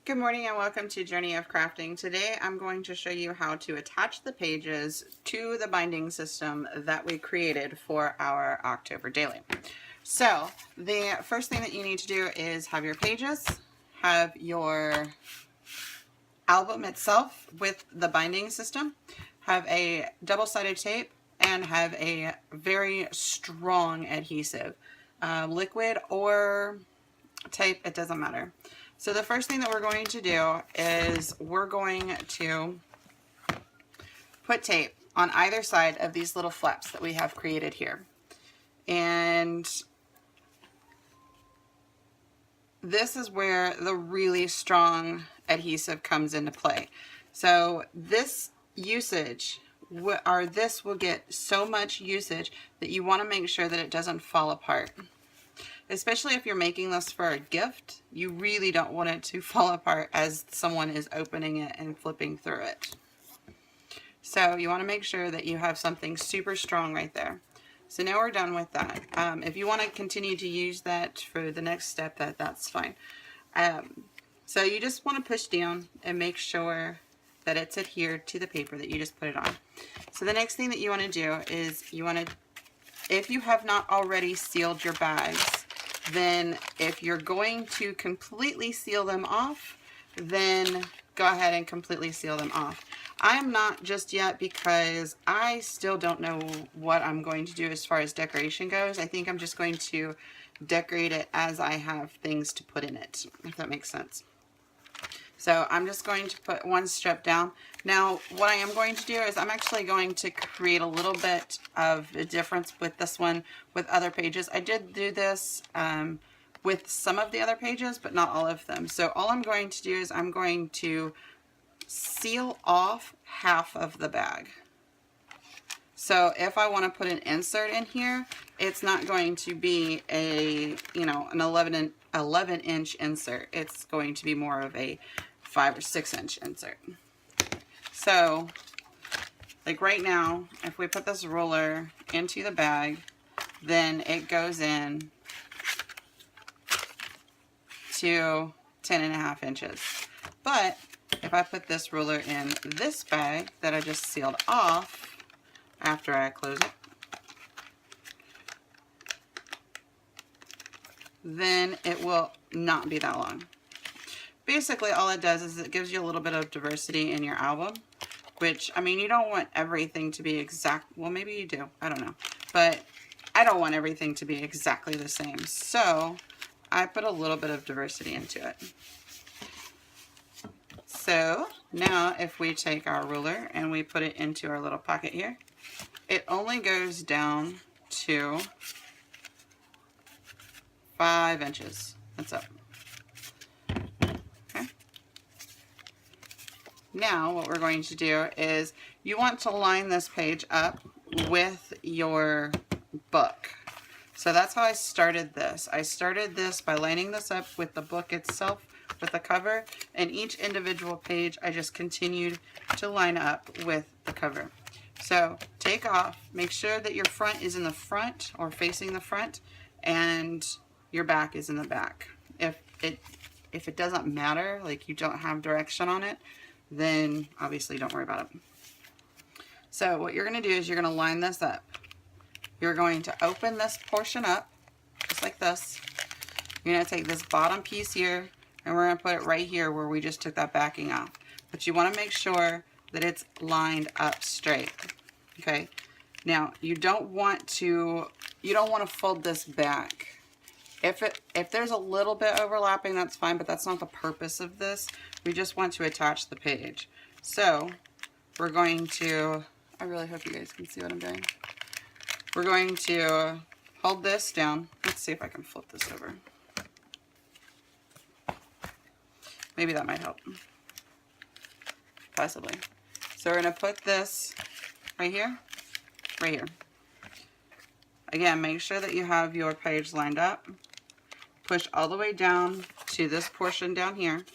Good morning and welcome to Journey of Crafting. Today I'm going to show you how to attach the pages to the binding system that we created for our October daily. So the first thing that you need to do is have your pages, have your album itself with the binding system, have a double-sided tape, and have a very strong adhesive. Liquid or tape, it doesn't matter. So the first thing that we're going to do is we're going to put tape on either side of these little flaps that we have created here. And this is where the really strong adhesive comes into play. So this usage, or this will get so much usage that you want to make sure that it doesn't fall apart. Especially if you're making this for a gift, you really don't want it to fall apart as someone is opening it and flipping through it. So you want to make sure that you have something super strong right there. So now we're done with that. If you want to continue to use that for the next step, that's fine. So you just want to push down and make sure that it's adhered to the paper that you just put it on. So the next thing that you want to do is you want to, if you have not already sealed your bags, then if you're going to completely seal them off, then go ahead and completely seal them off. I'm not just yet because I still don't know what I'm going to do as far as decoration goes. I think I'm just going to decorate it as I have things to put in it, if that makes sense. So I'm just going to put one strip down. Now what I am going to do is I'm actually going to create a little bit of a difference with this one with other pages. I did do this with some of the other pages, but not all of them. So all I'm going to do is I'm going to seal off half of the bag. So if I want to put an insert in here, it's not going to be a, an 11 inch insert. It's going to be more of a 5 or 6 inch insert. So like right now, if we put this ruler into the bag, then it goes in to 10.5 inches. But if I put this ruler in this bag that I just sealed off after I close it, then it will not be that long. Basically all it does is it gives you a little bit of diversity in your album, which, I mean, you don't want everything to be exact. Well, maybe you do. I don't know. But I don't want everything to be exactly the same. So I put a little bit of diversity into it. So now if we take our ruler and we put it into our little pocket here, it only goes down to 5 inches. That's up. Okay. Now what we're going to do is you want to line this page up with your book. So that's how I started this. I started this by lining this up with the book itself, with the cover, and each individual page I just continued to line up with the cover. So take off, make sure that your front is in the front or facing the front, and your back is in the back. If it doesn't matter, like you don't have direction on it, then obviously don't worry about it. So what you're going to do is you're going to line this up. You're going to open this portion up, just like this. You're going to take this bottom piece here, and we're going to put it right here where we just took that backing off. But you want to make sure that it's lined up straight. Okay. Now you don't want to fold this back. If there's a little bit overlapping, that's fine, but that's not the purpose of this. We just want to attach the page. So we're going to, I really hope you guys can see what I'm doing. We're going to hold this down. Let's see if I can flip this over. Maybe that might help. Possibly. So we're going to put this right here, right here. Again, make sure that you have your page lined up. Push all the way down to this portion down here.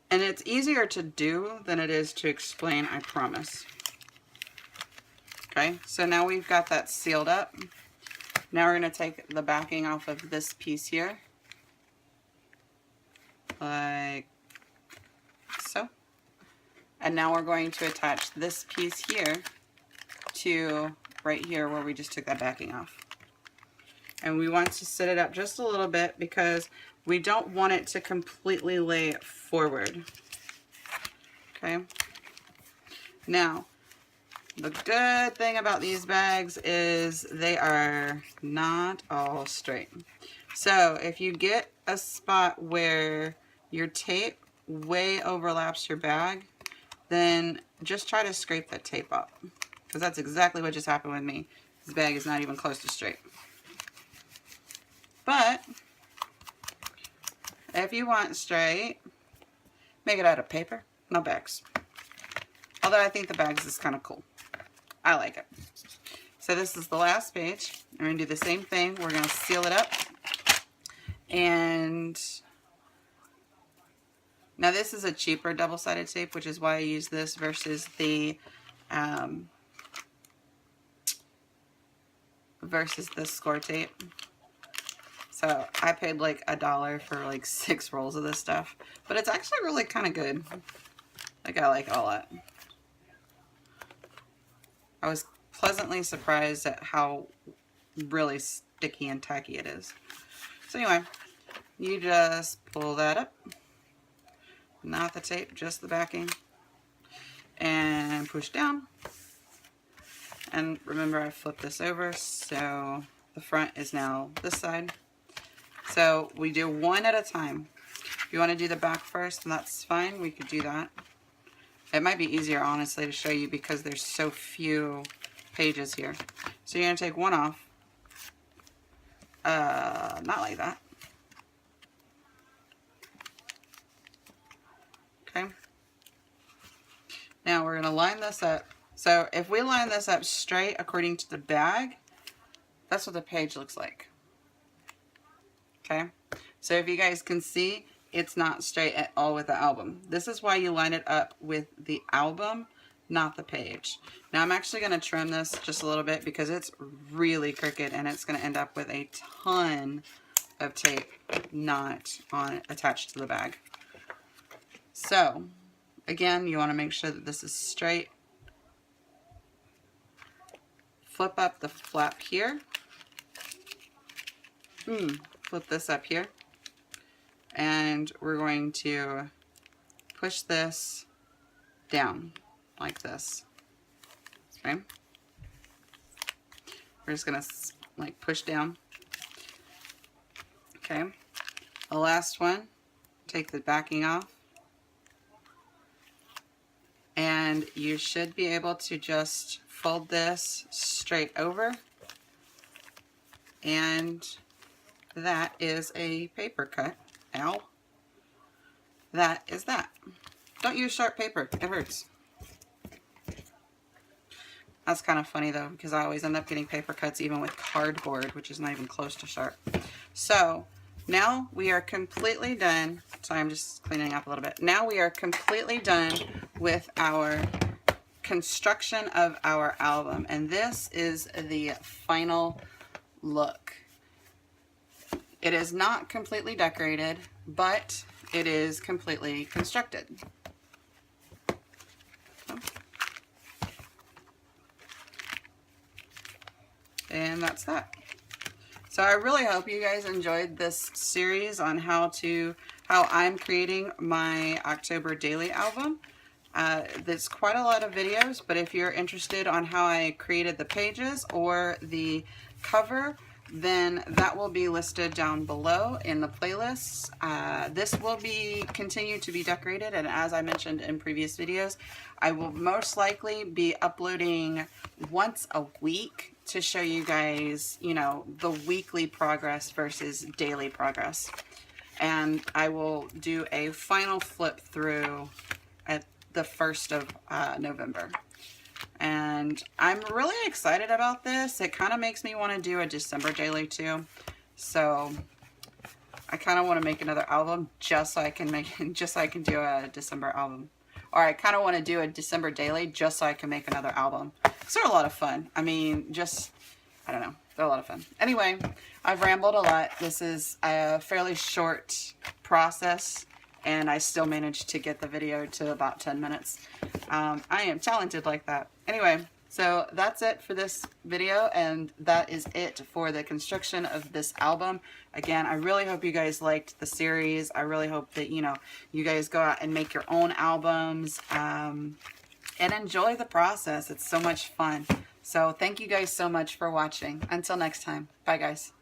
And it's easier to do than it is to explain, I promise. Okay, so now we've got that sealed up. Now we're going to take the backing off of this piece here. And now we're going to attach this piece here to right here where we just took that backing off. And we want to set it up just a little bit because we don't want it to completely lay forward. Okay. Now, the good thing about these bags is they are not all straight. So if you get a spot where your tape way overlaps your bag, then just try to scrape that tape up, because that's exactly what just happened with me. This bag is not even close to straight. But if you want straight, make it out of paper, no bags. Although I think the bags is kind of cool. I like it. So this is the last page. We're going to do the same thing. We're going to seal it up. And now this is a cheaper double-sided tape, which is why I use this versus the score tape. So I paid like $1 for like 6 rolls of this stuff, but it's actually really kind of good. Like, I like it a lot. I was pleasantly surprised at how really sticky and tacky it is. So anyway, you just pull that up. Not the tape, just the backing. And push down. And remember, I flipped this over, so the front is now this side. So we do one at a time. If you want to do the back first, then that's fine. We could do that. It might be easier, honestly, to show you because there's so few pages here. So you're going to take one off. Not like that. Okay. Now we're going to line this up. So if we line this up straight according to the bag, that's what the page looks like. Okay. So if you guys can see, it's not straight at all with the album. This is why you line it up with the album, not the page. Now I'm actually going to trim this just a little bit because it's really crooked and it's going to end up with a ton of tape not attached to the bag. So again, you want to make sure that this is straight. Flip up the flap here. Flip this up here. And we're going to push this down like this. Okay. We're just going to like push down. Okay. The last one, take the backing off. And you should be able to just fold this straight over. And that is a paper cut. Ow. That is that. Don't use sharp paper. It hurts. That's kind of funny though, because I always end up getting paper cuts even with cardboard, which is not even close to sharp. So now we are completely done. So I'm just cleaning up a little bit. Now we are completely done with our construction of our album. And this is the final look. It is not completely decorated, but it is completely constructed. And that's that. So I really hope you guys enjoyed this series on how I'm creating my October daily album. There's quite a lot of videos, but if you're interested on how I created the pages or the cover, then that will be listed down below in the playlists. This will continue to be decorated, and as I mentioned in previous videos, I will most likely be uploading once a week to show you guys, you know, the weekly progress versus daily progress. And I will do a final flip through at the 1st of November. And I'm really excited about this. It kind of makes me want to do a December daily too. So I kind of want to make another album just so I can do a December album. Or I kind of want to do a December daily just so I can make another album. Because they're a lot of fun. I mean, I don't know. They're a lot of fun. Anyway, I've rambled a lot. This is a fairly short process. and I still managed to get the video to about 10 minutes. I am talented like that. Anyway, so that's it for this video, and that is it for the construction of this album. Again, I really hope you guys liked the series. I really hope that, you know, you guys go out and make your own albums and enjoy the process. It's so much fun. So thank you guys so much for watching. Until next time. Bye, guys.